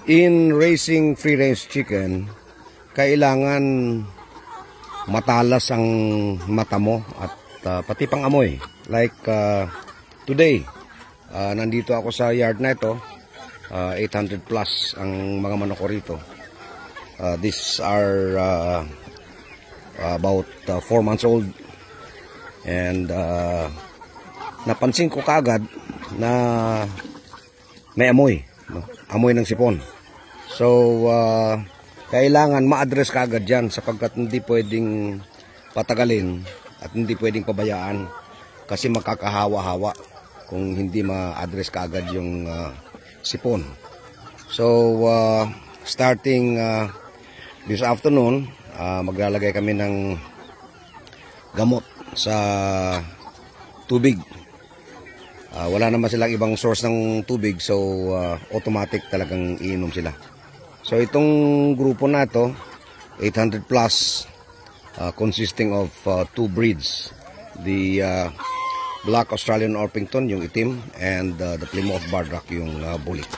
In raising free-range chicken, kailangan matalas ang mata mo at pati pang amoy. Like today, nandito ako sa yard na ito, 800 plus ang mga manok ko rito. These are about 4 months old, and napansin ko kagad na may amoy, no? Amoy ng sipon. So kailangan ma-address kagad yan, sapagkat hindi pwedeng patagalin at hindi pwedeng pabayaan, kasi makakahawa-hawa kung hindi ma-address kagad yung sipon. So starting this afternoon, maglalagay kami ng gamot sa tubig. Wala naman silang ibang source ng tubig, so automatic talagang iinom sila. So itong grupo na to, 800 plus, consisting of 2 breeds. The Black Australian Orpington, yung itim, and the Plymouth Barred Rock, yung bulik.